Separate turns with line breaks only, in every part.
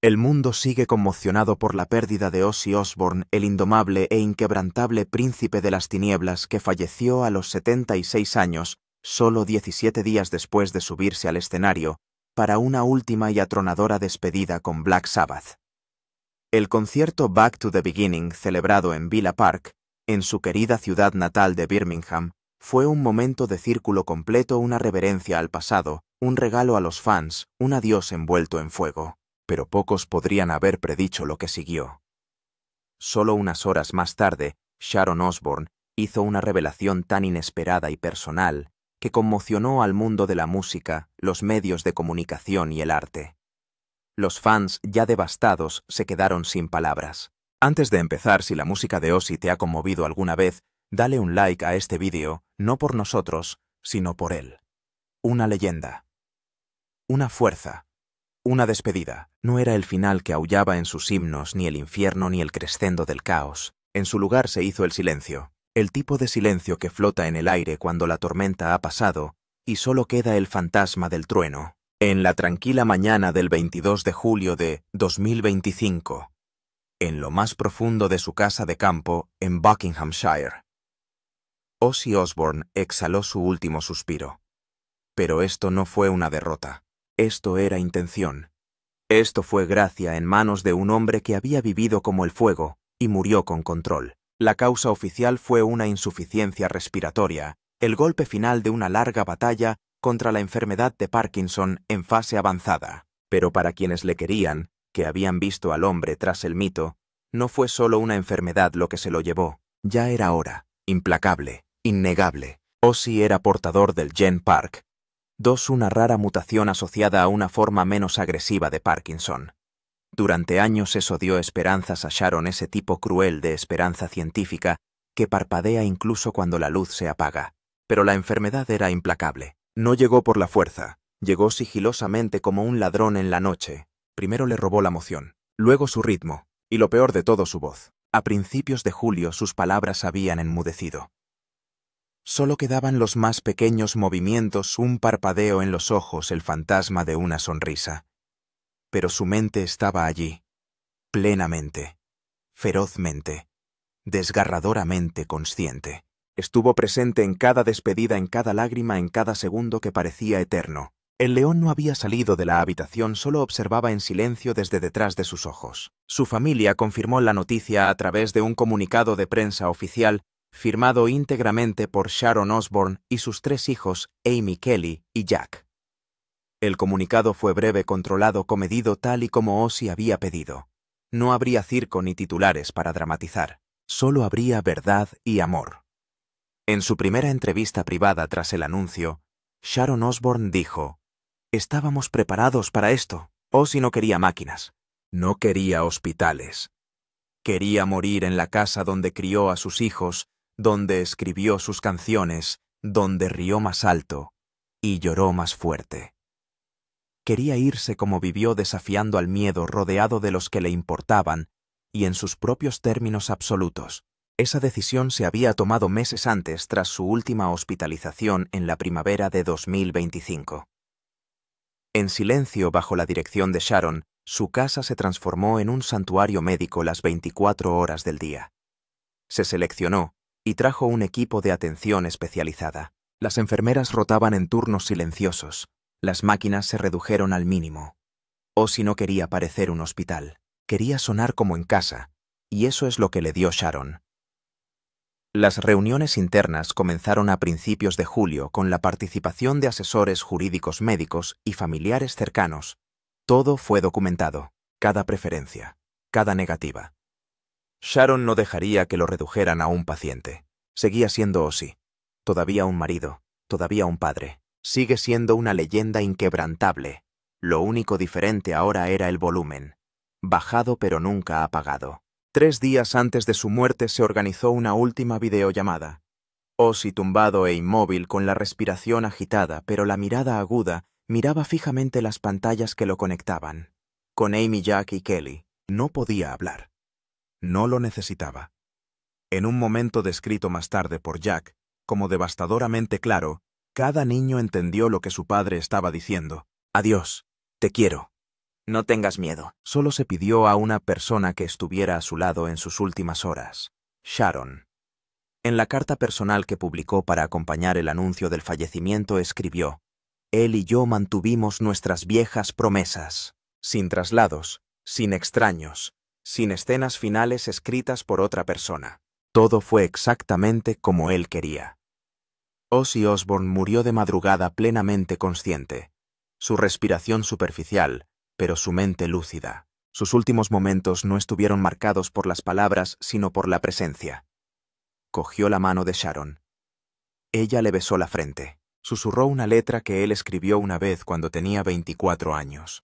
El mundo sigue conmocionado por la pérdida de Ozzy Osbourne, el indomable e inquebrantable príncipe de las tinieblas que falleció a los 76 años, solo 17 días después de subirse al escenario, para una última y atronadora despedida con Black Sabbath. El concierto Back to the Beginning, celebrado en Villa Park, en su querida ciudad natal de Birmingham, fue un momento de círculo completo, una reverencia al pasado, un regalo a los fans, un adiós envuelto en fuego. Pero pocos podrían haber predicho lo que siguió. Solo unas horas más tarde, Sharon Osbourne hizo una revelación tan inesperada y personal que conmocionó al mundo de la música, los medios de comunicación y el arte. Los fans, ya devastados, se quedaron sin palabras. Antes de empezar, si la música de Ozzy te ha conmovido alguna vez, dale un like a este vídeo, no por nosotros, sino por él. Una leyenda. Una fuerza. Una despedida. No era el final que aullaba en sus himnos, ni el infierno ni el crescendo del caos. En su lugar se hizo el silencio. El tipo de silencio que flota en el aire cuando la tormenta ha pasado y solo queda el fantasma del trueno. En la tranquila mañana del 22 de julio de 2025, en lo más profundo de su casa de campo en Buckinghamshire, Ozzy Osbourne exhaló su último suspiro. Pero esto no fue una derrota. Esto era intención. Esto fue gracia en manos de un hombre que había vivido como el fuego y murió con control. La causa oficial fue una insuficiencia respiratoria, el golpe final de una larga batalla contra la enfermedad de Parkinson en fase avanzada. Pero para quienes le querían, que habían visto al hombre tras el mito, no fue solo una enfermedad lo que se lo llevó. Ya era hora, implacable, innegable. Ozzy era portador del Gen Park. Una rara mutación asociada a una forma menos agresiva de Parkinson. Durante años eso dio esperanzas a Sharon, ese tipo cruel de esperanza científica que parpadea incluso cuando la luz se apaga. Pero la enfermedad era implacable. No llegó por la fuerza, llegó sigilosamente como un ladrón en la noche. Primero le robó la moción, luego su ritmo, y lo peor de todo, su voz. A principios de julio sus palabras habían enmudecido. Solo quedaban los más pequeños movimientos, un parpadeo en los ojos, el fantasma de una sonrisa. Pero su mente estaba allí, plenamente, ferozmente, desgarradoramente consciente. Estuvo presente en cada despedida, en cada lágrima, en cada segundo que parecía eterno. El león no había salido de la habitación, solo observaba en silencio desde detrás de sus ojos. Su familia confirmó la noticia a través de un comunicado de prensa oficial firmado íntegramente por Sharon Osbourne y sus 3 hijos, Amy, Kelly y Jack. El comunicado fue breve, controlado, comedido, tal y como Ozzy había pedido. No habría circo ni titulares para dramatizar. Solo habría verdad y amor. En su primera entrevista privada tras el anuncio, Sharon Osbourne dijo: «Estábamos preparados para esto». Ozzy no quería máquinas. No quería hospitales. Quería morir en la casa donde crió a sus hijos, donde escribió sus canciones, donde rió más alto y lloró más fuerte. Quería irse como vivió, desafiando al miedo, rodeado de los que le importaban y en sus propios términos absolutos. Esa decisión se había tomado meses antes, tras su última hospitalización en la primavera de 2025. En silencio, bajo la dirección de Sharon, su casa se transformó en un santuario médico las 24 horas del día. Se seleccionó y trajo un equipo de atención especializada. Las enfermeras rotaban en turnos silenciosos. Las máquinas se redujeron al mínimo. Ozzy no quería parecer un hospital. Quería sonar como en casa, y eso es lo que le dio Sharon. Las reuniones internas comenzaron a principios de julio con la participación de asesores jurídicos, médicos y familiares cercanos. Todo fue documentado, cada preferencia, cada negativa. Sharon no dejaría que lo redujeran a un paciente. Seguía siendo Ozzy. Todavía un marido, todavía un padre. Sigue siendo una leyenda inquebrantable. Lo único diferente ahora era el volumen. Bajado pero nunca apagado. 3 días antes de su muerte se organizó una última videollamada. Ozzy, tumbado e inmóvil, con la respiración agitada, pero la mirada aguda, miraba fijamente las pantallas que lo conectaban. Con Amy, Jack y Kelly. No podía hablar. No lo necesitaba. En un momento descrito más tarde por Jack, como devastadoramente claro, cada niño entendió lo que su padre estaba diciendo. «Adiós, te quiero». No tengas miedo. Solo se pidió a una persona que estuviera a su lado en sus últimas horas: Sharon. En la carta personal que publicó para acompañar el anuncio del fallecimiento escribió: «Él y yo mantuvimos nuestras viejas promesas, sin traslados, sin extraños, sin escenas finales escritas por otra persona. Todo fue exactamente como él quería». Ozzy Osbourne murió de madrugada plenamente consciente, su respiración superficial, pero su mente lúcida. Sus últimos momentos no estuvieron marcados por las palabras, sino por la presencia. Cogió la mano de Sharon. Ella le besó la frente. Susurró una letra que él escribió una vez cuando tenía 24 años.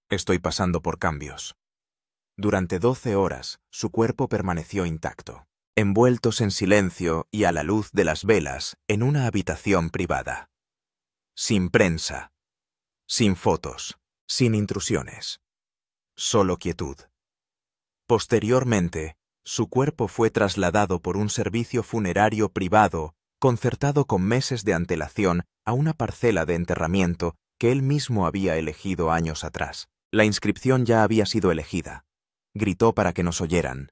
«Estoy pasando por cambios». Durante 12 horas, su cuerpo permaneció intacto, envueltos en silencio y a la luz de las velas en una habitación privada. Sin prensa, sin fotos, sin intrusiones. Solo quietud. Posteriormente, su cuerpo fue trasladado por un servicio funerario privado concertado con meses de antelación a una parcela de enterramiento que él mismo había elegido años atrás. La inscripción ya había sido elegida. Gritó para que nos oyeran.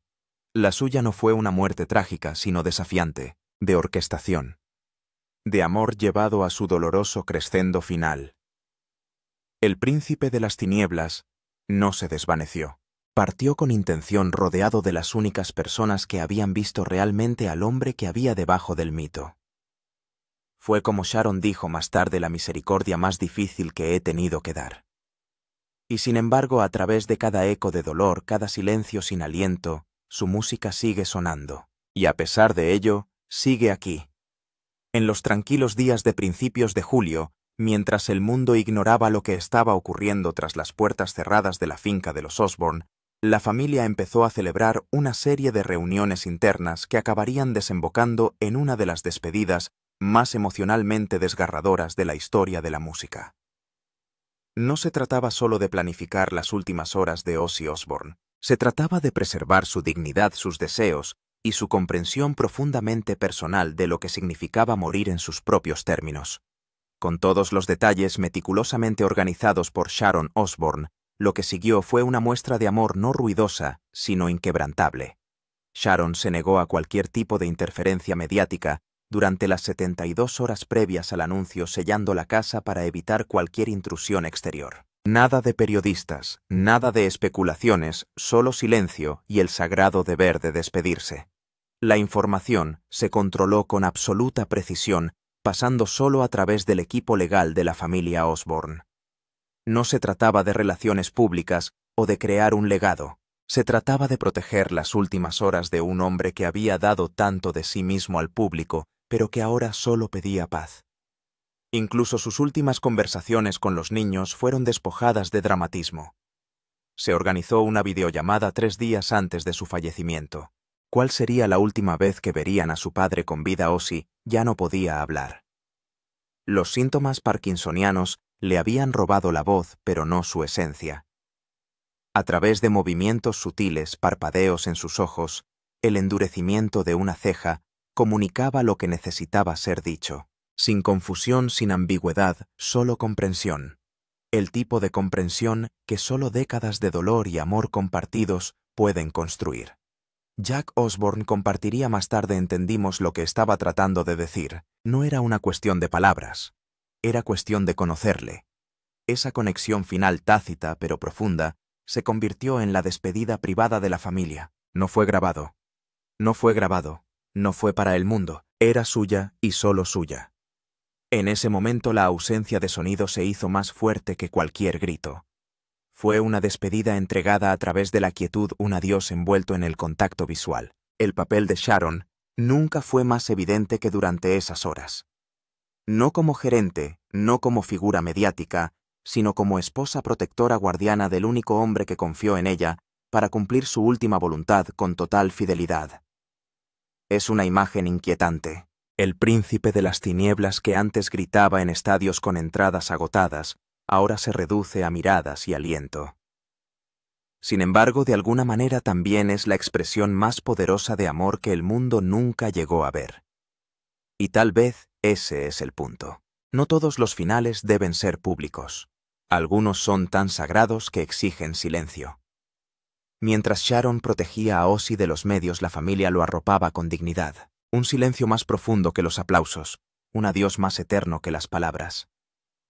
La suya no fue una muerte trágica, sino desafiante, de orquestación, de amor llevado a su doloroso crescendo final. El príncipe de las tinieblas no se desvaneció. Partió con intención rodeado de las únicas personas que habían visto realmente al hombre que había debajo del mito. Fue como Sharon dijo más tarde, la misericordia más difícil que he tenido que dar. Y sin embargo, a través de cada eco de dolor, cada silencio sin aliento, su música sigue sonando. Y a pesar de ello, sigue aquí. En los tranquilos días de principios de julio, mientras el mundo ignoraba lo que estaba ocurriendo tras las puertas cerradas de la finca de los Osbourne, la familia empezó a celebrar una serie de reuniones internas que acabarían desembocando en una de las despedidas más emocionalmente desgarradoras de la historia de la música. No se trataba solo de planificar las últimas horas de Ozzy Osbourne, se trataba de preservar su dignidad, sus deseos y su comprensión profundamente personal de lo que significaba morir en sus propios términos. Con todos los detalles meticulosamente organizados por Sharon Osbourne, lo que siguió fue una muestra de amor no ruidosa, sino inquebrantable. Sharon se negó a cualquier tipo de interferencia mediática durante las 72 horas previas al anuncio, sellando la casa para evitar cualquier intrusión exterior. Nada de periodistas, nada de especulaciones, solo silencio y el sagrado deber de despedirse. La información se controló con absoluta precisión, pasando solo a través del equipo legal de la familia Osbourne. No se trataba de relaciones públicas o de crear un legado. Se trataba de proteger las últimas horas de un hombre que había dado tanto de sí mismo al público, pero que ahora solo pedía paz. Incluso sus últimas conversaciones con los niños fueron despojadas de dramatismo. Se organizó una videollamada 3 días antes de su fallecimiento. ¿Cuál sería la última vez que verían a su padre con vida? Ozzy ya no podía hablar. Los síntomas parkinsonianos le habían robado la voz, pero no su esencia. A través de movimientos sutiles, parpadeos en sus ojos, el endurecimiento de una ceja, comunicaba lo que necesitaba ser dicho. Sin confusión, sin ambigüedad, solo comprensión. El tipo de comprensión que solo décadas de dolor y amor compartidos pueden construir. Jack Osbourne compartiría más tarde: entendimos lo que estaba tratando de decir. No era una cuestión de palabras. Era cuestión de conocerle. Esa conexión final tácita pero profunda se convirtió en la despedida privada de la familia. No fue grabado. No fue grabado. No fue para el mundo. Era suya y solo suya. En ese momento la ausencia de sonido se hizo más fuerte que cualquier grito. Fue una despedida entregada a través de la quietud, un adiós envuelto en el contacto visual. El papel de Sharon nunca fue más evidente que durante esas horas. No como gerente, no como figura mediática, sino como esposa protectora guardiana del único hombre que confió en ella para cumplir su última voluntad con total fidelidad. Es una imagen inquietante. El príncipe de las tinieblas que antes gritaba en estadios con entradas agotadas, ahora se reduce a miradas y aliento. Sin embargo, de alguna manera también es la expresión más poderosa de amor que el mundo nunca llegó a ver. Y tal vez ese es el punto. No todos los finales deben ser públicos. Algunos son tan sagrados que exigen silencio. Mientras Sharon protegía a Ozzy de los medios, la familia lo arropaba con dignidad. Un silencio más profundo que los aplausos, un adiós más eterno que las palabras.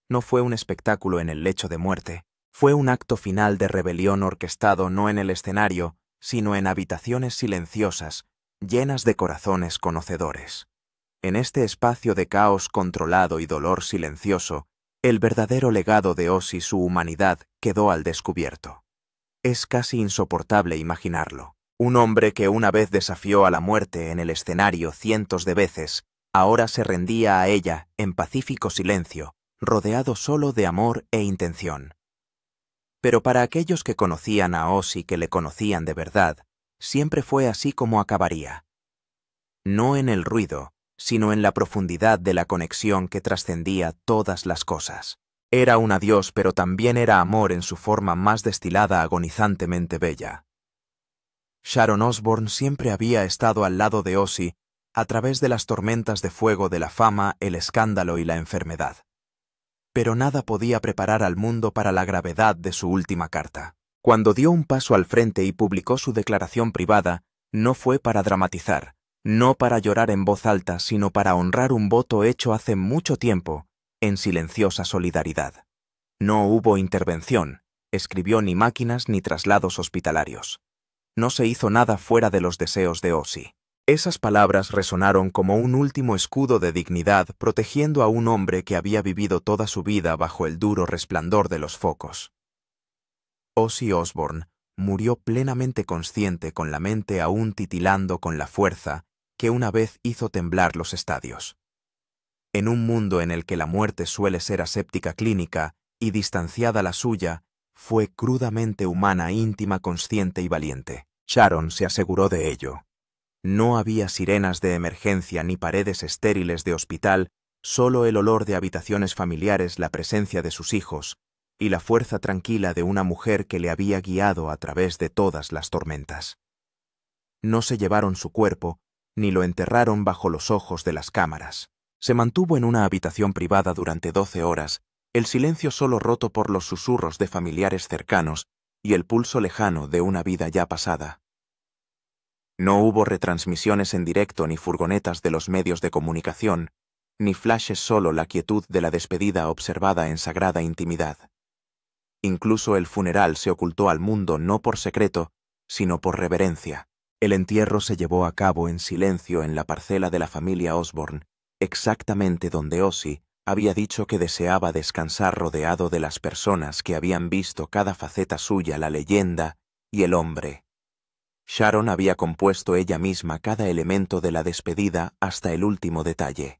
No fue un espectáculo en el lecho de muerte, fue un acto final de rebelión orquestado no en el escenario, sino en habitaciones silenciosas, llenas de corazones conocedores. En este espacio de caos controlado y dolor silencioso, el verdadero legado de Ozzy, su humanidad, quedó al descubierto. Es casi insoportable imaginarlo. Un hombre que una vez desafió a la muerte en el escenario cientos de veces, ahora se rendía a ella en pacífico silencio, rodeado solo de amor e intención. Pero para aquellos que conocían a Ozzy, que le conocían de verdad, siempre fue así como acabaría. No en el ruido, sino en la profundidad de la conexión que trascendía todas las cosas. Era un adiós, pero también era amor en su forma más destilada, agonizantemente bella. Sharon Osbourne siempre había estado al lado de Ozzy a través de las tormentas de fuego de la fama, el escándalo y la enfermedad. Pero nada podía preparar al mundo para la gravedad de su última carta. Cuando dio un paso al frente y publicó su declaración privada, no fue para dramatizar, no para llorar en voz alta, sino para honrar un voto hecho hace mucho tiempo, en silenciosa solidaridad. No hubo intervención, escribió, ni máquinas ni traslados hospitalarios. No se hizo nada fuera de los deseos de Ozzy. Esas palabras resonaron como un último escudo de dignidad, protegiendo a un hombre que había vivido toda su vida bajo el duro resplandor de los focos. Ozzy Osbourne murió plenamente consciente, con la mente aún titilando con la fuerza que una vez hizo temblar los estadios. En un mundo en el que la muerte suele ser aséptica clínica y distanciada la suya, fue crudamente humana, íntima, consciente y valiente. Sharon se aseguró de ello. No había sirenas de emergencia ni paredes estériles de hospital, solo el olor de habitaciones familiares, la presencia de sus hijos y la fuerza tranquila de una mujer que le había guiado a través de todas las tormentas. No se llevaron su cuerpo, ni lo enterraron bajo los ojos de las cámaras. Se mantuvo en una habitación privada durante 12 horas, el silencio solo roto por los susurros de familiares cercanos y el pulso lejano de una vida ya pasada. No hubo retransmisiones en directo, ni furgonetas de los medios de comunicación, ni flashes, solo la quietud de la despedida observada en sagrada intimidad. Incluso el funeral se ocultó al mundo, no por secreto, sino por reverencia. El entierro se llevó a cabo en silencio en la parcela de la familia Osbourne, exactamente donde Ozzy había dicho que deseaba descansar, rodeado de las personas que habían visto cada faceta suya, la leyenda y el hombre. Sharon había compuesto ella misma cada elemento de la despedida hasta el último detalle.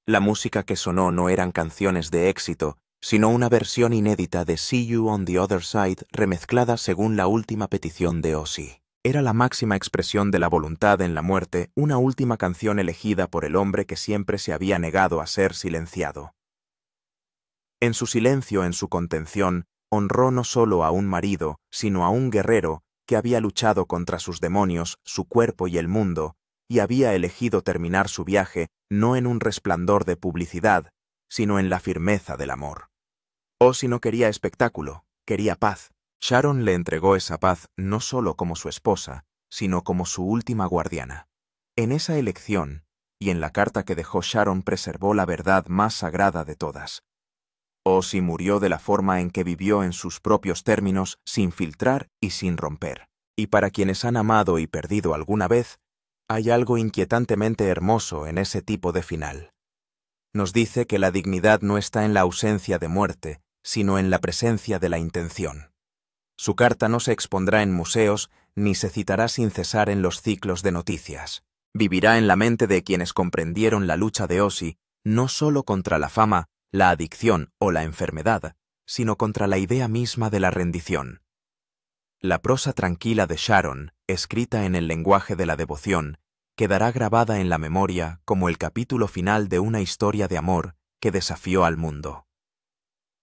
La música que sonó no eran canciones de éxito, sino una versión inédita de See You on the Other Side, remezclada según la última petición de Ozzy. Era la máxima expresión de la voluntad en la muerte, una última canción elegida por el hombre que siempre se había negado a ser silenciado. En su silencio, en su contención, honró no solo a un marido, sino a un guerrero que había luchado contra sus demonios, su cuerpo y el mundo, y había elegido terminar su viaje no en un resplandor de publicidad, sino en la firmeza del amor. Ozzy no quería espectáculo, quería paz. Sharon le entregó esa paz no solo como su esposa, sino como su última guardiana. En esa elección, y en la carta que dejó, Sharon preservó la verdad más sagrada de todas. Ozzy murió de la forma en que vivió, en sus propios términos, sin filtrar y sin romper. Y para quienes han amado y perdido alguna vez, hay algo inquietantemente hermoso en ese tipo de final. Nos dice que la dignidad no está en la ausencia de muerte, sino en la presencia de la intención. Su carta no se expondrá en museos ni se citará sin cesar en los ciclos de noticias. Vivirá en la mente de quienes comprendieron la lucha de Ozzy, no solo contra la fama, la adicción o la enfermedad, sino contra la idea misma de la rendición. La prosa tranquila de Sharon, escrita en el lenguaje de la devoción, quedará grabada en la memoria como el capítulo final de una historia de amor que desafió al mundo.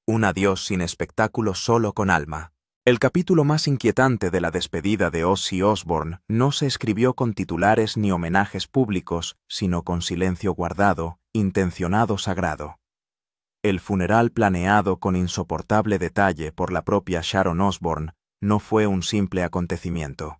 Un adiós sin espectáculo, solo con alma. El capítulo más inquietante de la despedida de Ozzy Osbourne no se escribió con titulares ni homenajes públicos, sino con silencio guardado, intencionado, sagrado. El funeral planeado con insoportable detalle por la propia Sharon Osbourne no fue un simple acontecimiento.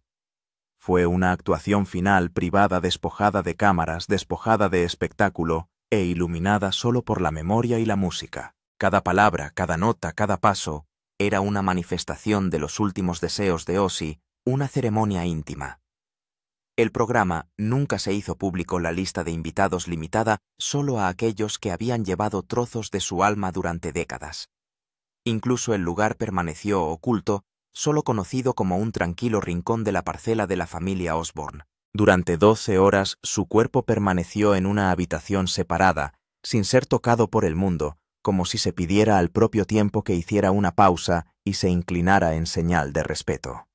Fue una actuación final privada despojada de cámaras, despojada de espectáculo e iluminada solo por la memoria y la música. Cada palabra, cada nota, cada paso era una manifestación de los últimos deseos de Ozzy, una ceremonia íntima. El programa nunca se hizo público, la lista de invitados limitada solo a aquellos que habían llevado trozos de su alma durante décadas. Incluso el lugar permaneció oculto, solo conocido como un tranquilo rincón de la parcela de la familia Osbourne. Durante 12 horas su cuerpo permaneció en una habitación separada, sin ser tocado por el mundo, como si se pidiera al propio tiempo que hiciera una pausa y se inclinara en señal de respeto.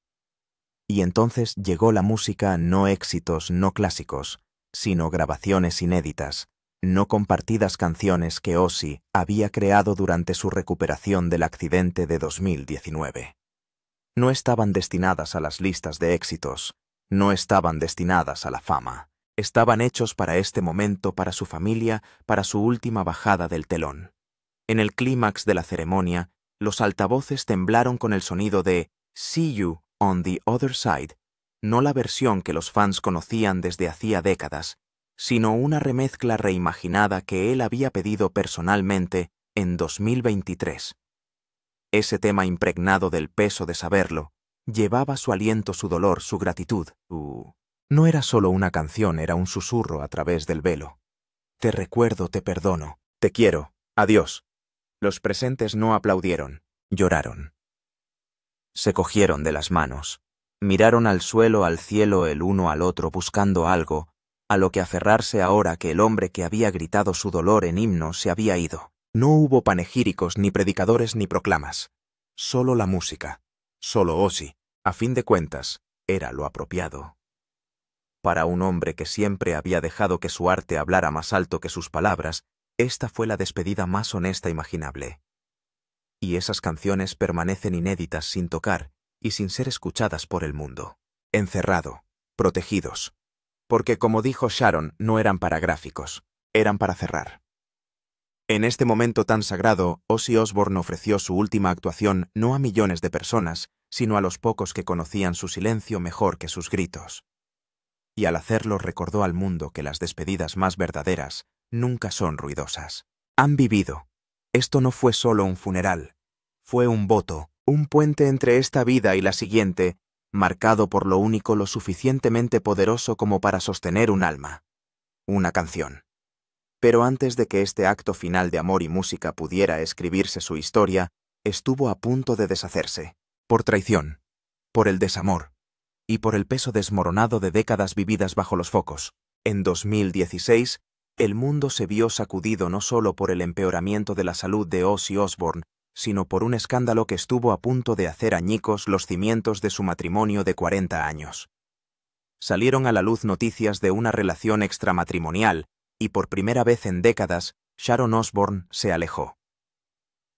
Y entonces llegó la música, no éxitos, no clásicos, sino grabaciones inéditas, no compartidas canciones que Ozzy había creado durante su recuperación del accidente de 2019. No estaban destinadas a las listas de éxitos, no estaban destinadas a la fama. Estaban hechos para este momento, para su familia, para su última bajada del telón. En el clímax de la ceremonia, los altavoces temblaron con el sonido de "See You on the Other Side", no la versión que los fans conocían desde hacía décadas, sino una remezcla reimaginada que él había pedido personalmente en 2023. Ese tema impregnado del peso de saberlo, llevaba su aliento, su dolor, su gratitud. No era solo una canción, era un susurro a través del velo. Te recuerdo, te perdono, te quiero, adiós. Los presentes no aplaudieron, lloraron. Se cogieron de las manos, miraron al suelo, al cielo, el uno al otro, buscando algo, a lo que aferrarse ahora que el hombre que había gritado su dolor en himnos se había ido. No hubo panegíricos, ni predicadores, ni proclamas. Solo la música, solo Ozzy. A fin de cuentas, era lo apropiado. Para un hombre que siempre había dejado que su arte hablara más alto que sus palabras, esta fue la despedida más honesta imaginable. Y esas canciones permanecen inéditas, sin tocar y sin ser escuchadas por el mundo. Encerrado, protegidos. Porque, como dijo Sharon, no eran para gráficos, eran para cerrar. En este momento tan sagrado, Ozzy Osbourne ofreció su última actuación no a millones de personas, sino a los pocos que conocían su silencio mejor que sus gritos. Y al hacerlo recordó al mundo que las despedidas más verdaderas nunca son ruidosas. Han vivido. Esto no fue solo un funeral, fue un voto, un puente entre esta vida y la siguiente, marcado por lo único lo suficientemente poderoso como para sostener un alma. Una canción. Pero antes de que este acto final de amor y música pudiera escribirse su historia, estuvo a punto de deshacerse, por traición, por el desamor, y por el peso desmoronado de décadas vividas bajo los focos. En 2016, el mundo se vio sacudido no solo por el empeoramiento de la salud de Ozzy Osbourne, sino por un escándalo que estuvo a punto de hacer añicos los cimientos de su matrimonio de 40 años. Salieron a la luz noticias de una relación extramatrimonial, y por primera vez en décadas, Sharon Osbourne se alejó.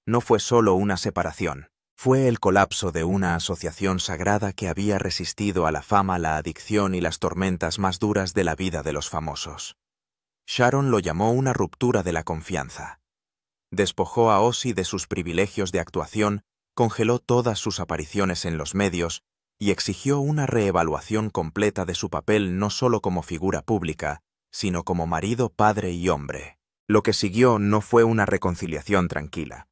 No fue solo una separación, fue el colapso de una asociación sagrada que había resistido a la fama, la adicción y las tormentas más duras de la vida de los famosos. Sharon lo llamó una ruptura de la confianza. Despojó a Ozzy de sus privilegios de actuación, congeló todas sus apariciones en los medios y exigió una reevaluación completa de su papel no solo como figura pública, sino como marido, padre y hombre. Lo que siguió no fue una reconciliación tranquila.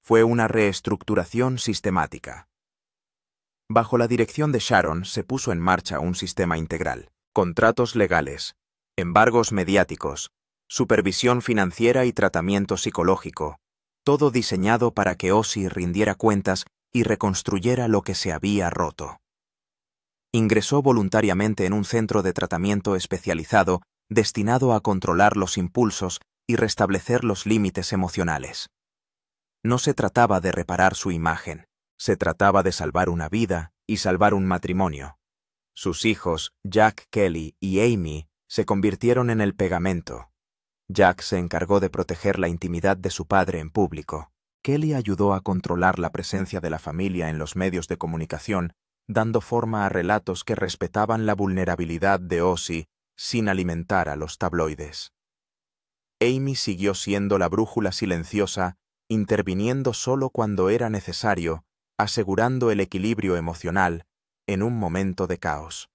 Fue una reestructuración sistemática. Bajo la dirección de Sharon se puso en marcha un sistema integral. Contratos legales, embargos mediáticos, supervisión financiera y tratamiento psicológico, todo diseñado para que Ozzy rindiera cuentas y reconstruyera lo que se había roto. Ingresó voluntariamente en un centro de tratamiento especializado destinado a controlar los impulsos y restablecer los límites emocionales. No se trataba de reparar su imagen, se trataba de salvar una vida y salvar un matrimonio. Sus hijos, Jack Kelly y Amy, se convirtieron en el pegamento. Jack se encargó de proteger la intimidad de su padre en público. Kelly ayudó a controlar la presencia de la familia en los medios de comunicación, dando forma a relatos que respetaban la vulnerabilidad de Ozzy sin alimentar a los tabloides. Amy siguió siendo la brújula silenciosa, interviniendo solo cuando era necesario, asegurando el equilibrio emocional en un momento de caos.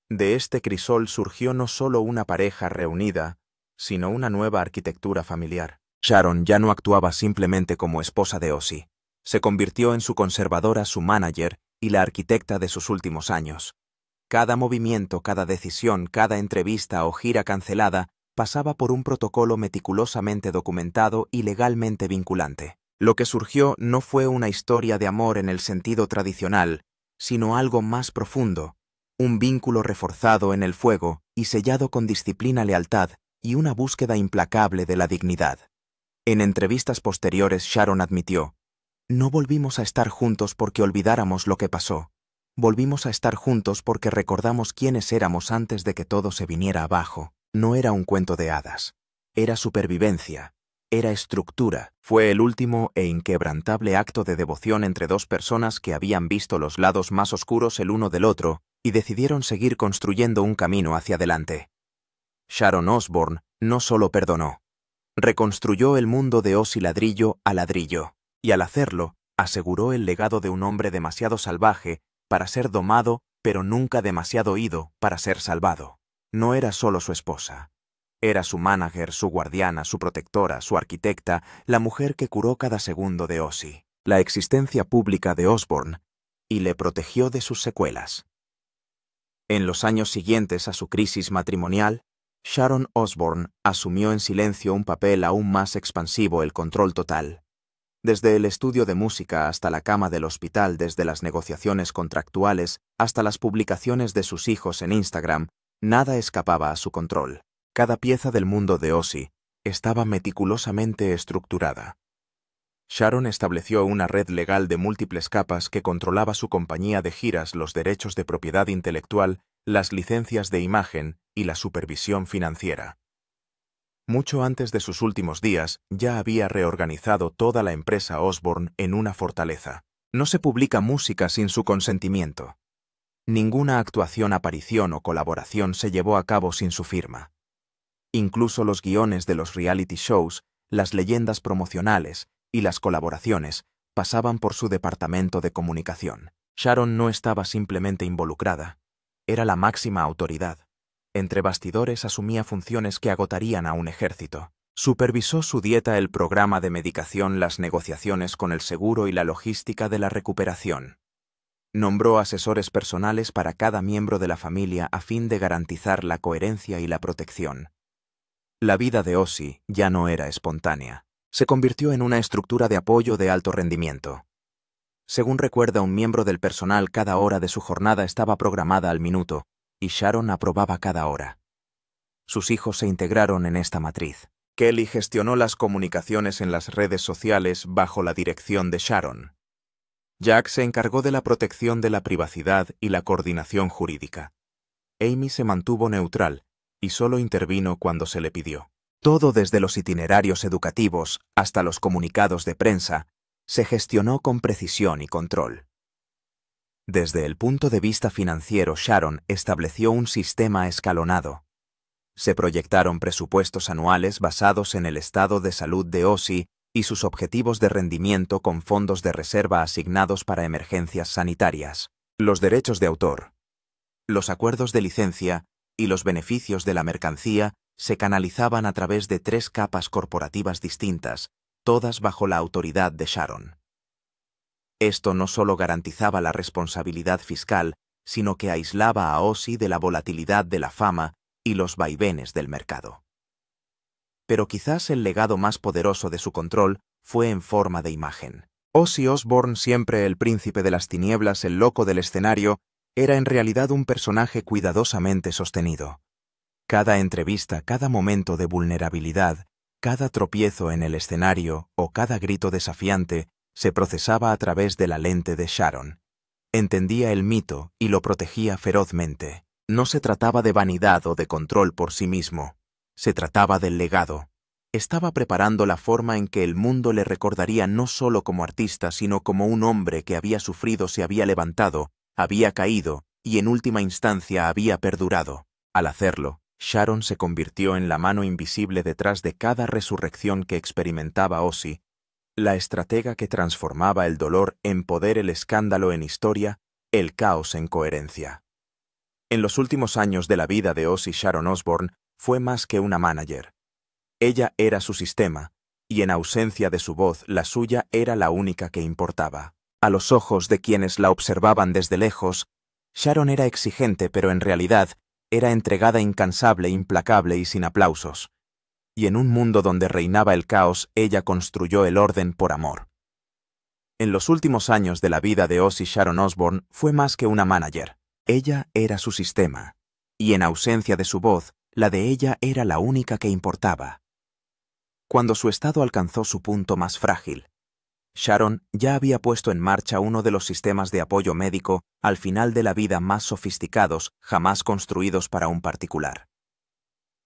De este crisol surgió no solo una pareja reunida, sino una nueva arquitectura familiar. Sharon ya no actuaba simplemente como esposa de Ozzy. Se convirtió en su conservadora, su manager y la arquitecta de sus últimos años. Cada movimiento, cada decisión, cada entrevista o gira cancelada pasaba por un protocolo meticulosamente documentado y legalmente vinculante. Lo que surgió no fue una historia de amor en el sentido tradicional, sino algo más profundo, un vínculo reforzado en el fuego y sellado con disciplina, lealtad y una búsqueda implacable de la dignidad. En entrevistas posteriores, Sharon admitió: «No volvimos a estar juntos porque olvidáramos lo que pasó. Volvimos a estar juntos porque recordamos quiénes éramos antes de que todo se viniera abajo. No era un cuento de hadas. Era supervivencia. Era estructura». Fue el último e inquebrantable acto de devoción entre dos personas que habían visto los lados más oscuros el uno del otro y decidieron seguir construyendo un camino hacia adelante. Sharon Osbourne no solo perdonó, reconstruyó el mundo de Ozzy ladrillo a ladrillo, y al hacerlo, aseguró el legado de un hombre demasiado salvaje para ser domado, pero nunca demasiado ido para ser salvado. No era solo su esposa. Era su manager, su guardiana, su protectora, su arquitecta, la mujer que curó cada segundo de Ozzy, la existencia pública de Osbourne, y le protegió de sus secuelas. En los años siguientes a su crisis matrimonial, Sharon Osbourne asumió en silencio un papel aún más expansivo: el control total. Desde el estudio de música hasta la cama del hospital, desde las negociaciones contractuales hasta las publicaciones de sus hijos en Instagram, nada escapaba a su control. Cada pieza del mundo de Ozzy estaba meticulosamente estructurada. Sharon estableció una red legal de múltiples capas que controlaba su compañía de giras, los derechos de propiedad intelectual, las licencias de imagen y la supervisión financiera. Mucho antes de sus últimos días, ya había reorganizado toda la empresa Osbourne en una fortaleza. No se publica música sin su consentimiento. Ninguna actuación, aparición o colaboración se llevó a cabo sin su firma. Incluso los guiones de los reality shows, las leyendas promocionales y las colaboraciones pasaban por su departamento de comunicación. Sharon no estaba simplemente involucrada, era la máxima autoridad. Entre bastidores asumía funciones que agotarían a un ejército. Supervisó su dieta, el programa de medicación, las negociaciones con el seguro y la logística de la recuperación. Nombró asesores personales para cada miembro de la familia a fin de garantizar la coherencia y la protección. La vida de Ozzy ya no era espontánea. Se convirtió en una estructura de apoyo de alto rendimiento. Según recuerda un miembro del personal, cada hora de su jornada estaba programada al minuto, y Sharon aprobaba cada hora. Sus hijos se integraron en esta matriz. Kelly gestionó las comunicaciones en las redes sociales bajo la dirección de Sharon. Jack se encargó de la protección de la privacidad y la coordinación jurídica. Amy se mantuvo neutral y solo intervino cuando se le pidió. Todo, desde los itinerarios educativos hasta los comunicados de prensa, se gestionó con precisión y control. Desde el punto de vista financiero, Sharon estableció un sistema escalonado. Se proyectaron presupuestos anuales basados en el estado de salud de Ozzy y sus objetivos de rendimiento, con fondos de reserva asignados para emergencias sanitarias. Los derechos de autor, los acuerdos de licencia y los beneficios de la mercancía se canalizaban a través de 3 capas corporativas distintas, todas bajo la autoridad de Sharon. Esto no solo garantizaba la responsabilidad fiscal, sino que aislaba a Ozzy de la volatilidad de la fama y los vaivenes del mercado. Pero quizás el legado más poderoso de su control fue en forma de imagen. Ozzy Osbourne, siempre el príncipe de las tinieblas, el loco del escenario, era en realidad un personaje cuidadosamente sostenido. Cada entrevista, cada momento de vulnerabilidad, cada tropiezo en el escenario o cada grito desafiante se procesaba a través de la lente de Sharon. Entendía el mito y lo protegía ferozmente. No se trataba de vanidad o de control por sí mismo. Se trataba del legado. Estaba preparando la forma en que el mundo le recordaría no solo como artista, sino como un hombre que había sufrido, se había levantado, había caído y en última instancia había perdurado. Al hacerlo, Sharon se convirtió en la mano invisible detrás de cada resurrección que experimentaba Ozzy, la estratega que transformaba el dolor en poder, el escándalo en historia, el caos en coherencia. En los últimos años de la vida de Ozzy, Sharon Osbourne fue más que una manager. Ella era su sistema, y en ausencia de su voz, la suya era la única que importaba. A los ojos de quienes la observaban desde lejos, Sharon era exigente, pero en realidad era entregada, incansable, implacable y sin aplausos. Y en un mundo donde reinaba el caos, ella construyó el orden por amor. En los últimos años de la vida de Ozzy, Sharon Osbourne fue más que una manager. Ella era su sistema, y en ausencia de su voz, la de ella era la única que importaba. Cuando su estado alcanzó su punto más frágil, Sharon ya había puesto en marcha uno de los sistemas de apoyo médico al final de la vida más sofisticados jamás construidos para un particular.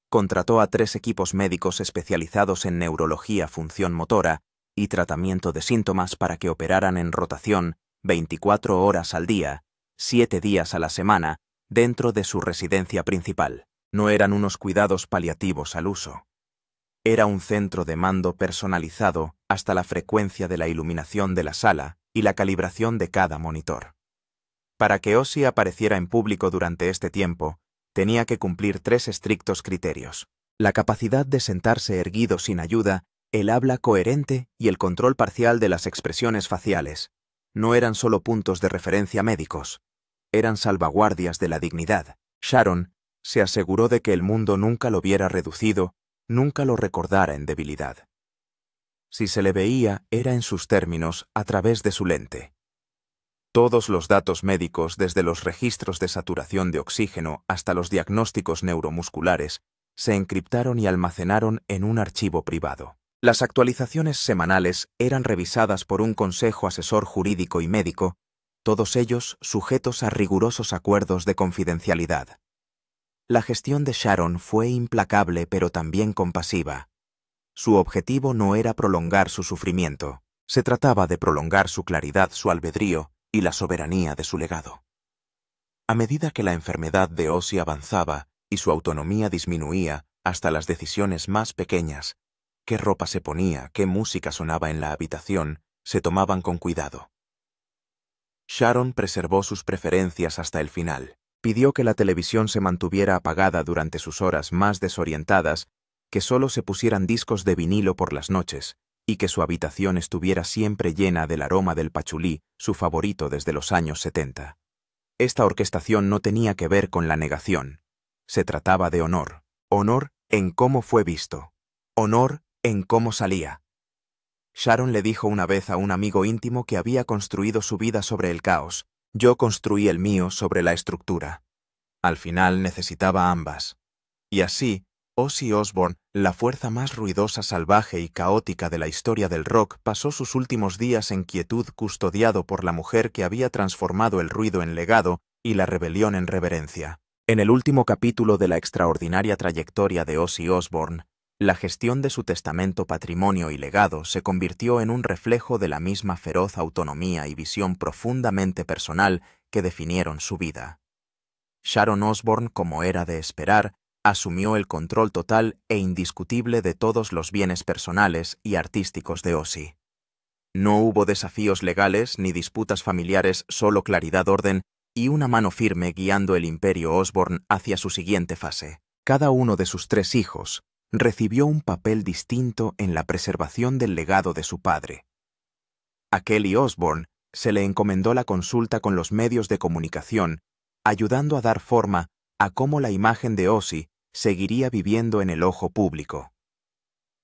Contrató a 3 equipos médicos especializados en neurología, función motora y tratamiento de síntomas para que operaran en rotación 24 horas al día, 7 días a la semana, dentro de su residencia principal. No eran unos cuidados paliativos al uso. Era un centro de mando personalizado hasta la frecuencia de la iluminación de la sala y la calibración de cada monitor. Para que Ozzy apareciera en público durante este tiempo, tenía que cumplir 3 estrictos criterios: la capacidad de sentarse erguido sin ayuda, el habla coherente y el control parcial de las expresiones faciales. No eran solo puntos de referencia médicos, eran salvaguardias de la dignidad. Sharon se aseguró de que el mundo nunca lo viera reducido, nunca lo recordara en debilidad. Si se le veía, era en sus términos, a través de su lente. Todos los datos médicos, desde los registros de saturación de oxígeno hasta los diagnósticos neuromusculares, se encriptaron y almacenaron en un archivo privado. Las actualizaciones semanales eran revisadas por un consejo asesor jurídico y médico, todos ellos sujetos a rigurosos acuerdos de confidencialidad. La gestión de Sharon fue implacable pero también compasiva. Su objetivo no era prolongar su sufrimiento, se trataba de prolongar su claridad, su albedrío y la soberanía de su legado. A medida que la enfermedad de Ozzy avanzaba y su autonomía disminuía hasta las decisiones más pequeñas, qué ropa se ponía, qué música sonaba en la habitación, se tomaban con cuidado. Sharon preservó sus preferencias hasta el final. Pidió que la televisión se mantuviera apagada durante sus horas más desorientadas, que solo se pusieran discos de vinilo por las noches, y que su habitación estuviera siempre llena del aroma del pachulí, su favorito desde los años 70. Esta orquestación no tenía que ver con la negación. Se trataba de honor. Honor en cómo fue visto. Honor en cómo salía. Sharon le dijo una vez a un amigo íntimo que había construido su vida sobre el caos. Yo construí el mío sobre la estructura. Al final necesitaba ambas. Y así, Ozzy Osbourne, la fuerza más ruidosa, salvaje y caótica de la historia del rock, pasó sus últimos días en quietud, custodiado por la mujer que había transformado el ruido en legado y la rebelión en reverencia. En el último capítulo de la extraordinaria trayectoria de Ozzy Osbourne, la gestión de su testamento, patrimonio y legado se convirtió en un reflejo de la misma feroz autonomía y visión profundamente personal que definieron su vida. Sharon Osbourne, como era de esperar, asumió el control total e indiscutible de todos los bienes personales y artísticos de Ozzy. No hubo desafíos legales ni disputas familiares, solo claridad, orden y una mano firme guiando el imperio Osbourne hacia su siguiente fase. Cada uno de sus 3 hijos recibió un papel distinto en la preservación del legado de su padre. A Kelly Osbourne se le encomendó la consulta con los medios de comunicación, ayudando a dar forma a cómo la imagen de Ozzy seguiría viviendo en el ojo público.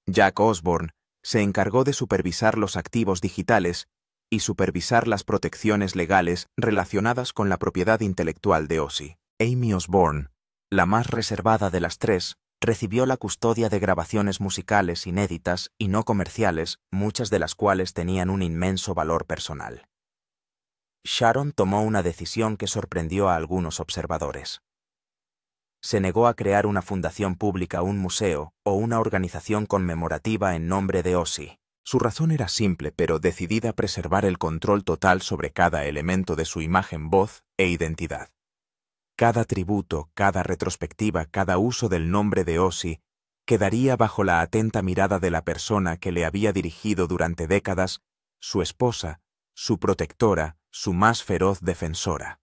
Jack Osbourne se encargó de supervisar los activos digitales y supervisar las protecciones legales relacionadas con la propiedad intelectual de Ozzy. Amy Osbourne, la más reservada de las 3, recibió la custodia de grabaciones musicales inéditas y no comerciales, muchas de las cuales tenían un inmenso valor personal. Sharon tomó una decisión que sorprendió a algunos observadores. Se negó a crear una fundación pública, un museo o una organización conmemorativa en nombre de Ozzy. Su razón era simple pero decidida: preservar el control total sobre cada elemento de su imagen, voz e identidad. Cada tributo, cada retrospectiva, cada uso del nombre de Ozzy quedaría bajo la atenta mirada de la persona que le había dirigido durante décadas, su esposa, su protectora, su más feroz defensora.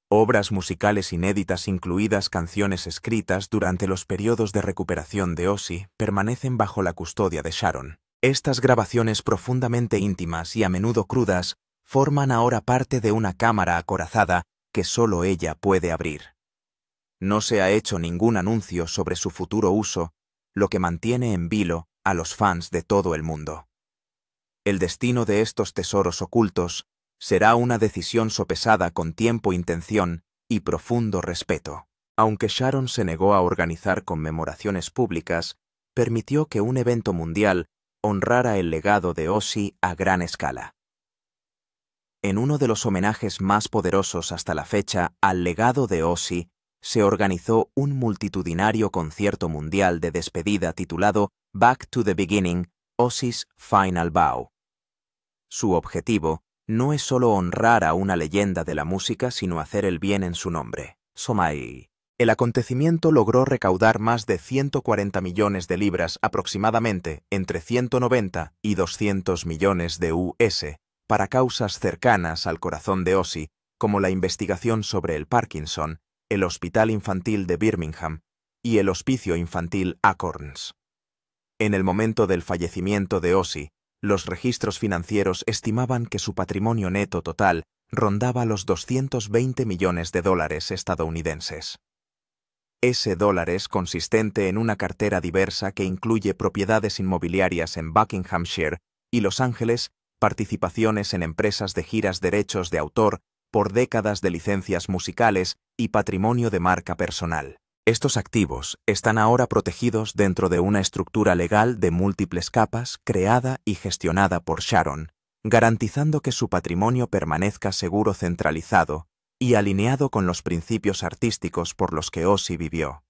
Obras musicales inéditas, incluidas canciones escritas durante los periodos de recuperación de Ozzy, permanecen bajo la custodia de Sharon. Estas grabaciones profundamente íntimas y a menudo crudas forman ahora parte de una cámara acorazada que solo ella puede abrir. No se ha hecho ningún anuncio sobre su futuro uso, lo que mantiene en vilo a los fans de todo el mundo. El destino de estos tesoros ocultos será una decisión sopesada con tiempo, intención y profundo respeto. Aunque Sharon se negó a organizar conmemoraciones públicas, permitió que un evento mundial honrara el legado de Ozzy a gran escala. En uno de los homenajes más poderosos hasta la fecha al legado de Ozzy, se organizó un multitudinario concierto mundial de despedida titulado Back to the Beginning, Ozzy's Final Bow. Su objetivo no es solo honrar a una leyenda de la música, sino hacer el bien en su nombre. Somai. El acontecimiento logró recaudar más de 140 millones de libras, aproximadamente entre 190 y 200 millones de US, para causas cercanas al corazón de Ozzy, como la investigación sobre el Parkinson, el Hospital Infantil de Birmingham y el Hospicio Infantil Acorns. En el momento del fallecimiento de Ozzy, los registros financieros estimaban que su patrimonio neto total rondaba los 220 millones de dólares estadounidenses. Ese dólares consistente en una cartera diversa que incluye propiedades inmobiliarias en Buckinghamshire y Los Ángeles, participaciones en empresas de giras, derechos de autor por décadas de licencias musicales y patrimonio de marca personal. Estos activos están ahora protegidos dentro de una estructura legal de múltiples capas creada y gestionada por Sharon, garantizando que su patrimonio permanezca seguro, centralizado y alineado con los principios artísticos por los que Ozzy vivió.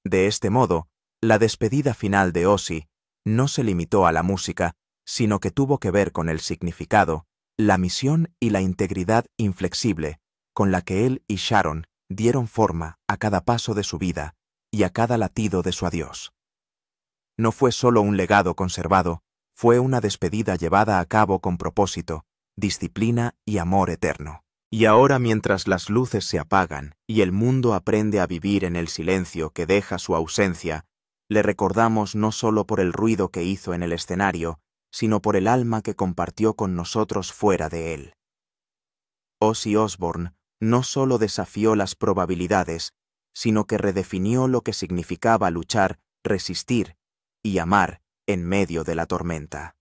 De este modo, la despedida final de Ozzy no se limitó a la música, sino que tuvo que ver con el significado, la misión y la integridad inflexible con la que él y Sharon dieron forma a cada paso de su vida y a cada latido de su adiós. No fue solo un legado conservado, fue una despedida llevada a cabo con propósito, disciplina y amor eterno. Y ahora, mientras las luces se apagan y el mundo aprende a vivir en el silencio que deja su ausencia, le recordamos no solo por el ruido que hizo en el escenario, sino por el alma que compartió con nosotros fuera de él. Ozzy Osbourne no solo desafió las probabilidades, sino que redefinió lo que significaba luchar, resistir y amar en medio de la tormenta.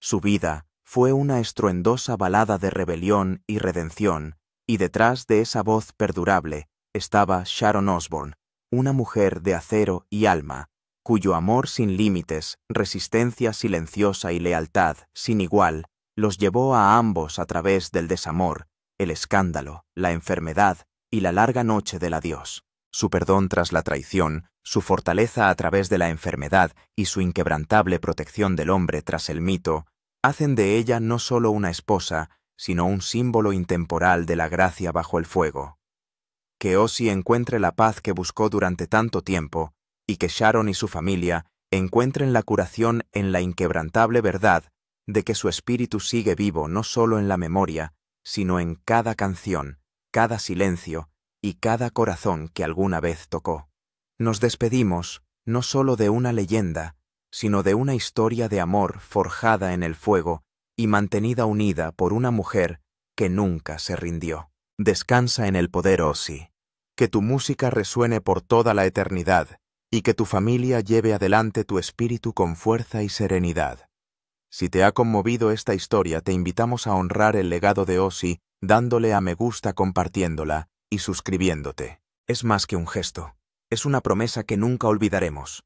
Su vida fue una estruendosa balada de rebelión y redención, y detrás de esa voz perdurable estaba Sharon Osbourne, una mujer de acero y alma, cuyo amor sin límites, resistencia silenciosa y lealtad sin igual los llevó a ambos a través del desamor, el escándalo, la enfermedad y la larga noche del adiós. Su perdón tras la traición, su fortaleza a través de la enfermedad y su inquebrantable protección del hombre tras el mito, hacen de ella no solo una esposa, sino un símbolo intemporal de la gracia bajo el fuego. Que Ozzy encuentre la paz que buscó durante tanto tiempo, y que Sharon y su familia encuentren la curación en la inquebrantable verdad de que su espíritu sigue vivo no solo en la memoria, sino en cada canción, cada silencio y cada corazón que alguna vez tocó. Nos despedimos no solo de una leyenda, sino de una historia de amor forjada en el fuego y mantenida unida por una mujer que nunca se rindió. Descansa en el poder, Ozzy. Que tu música resuene por toda la eternidad y que tu familia lleve adelante tu espíritu con fuerza y serenidad. Si te ha conmovido esta historia, te invitamos a honrar el legado de Ozzy dándole a me gusta, compartiéndola y suscribiéndote. Es más que un gesto, es una promesa que nunca olvidaremos.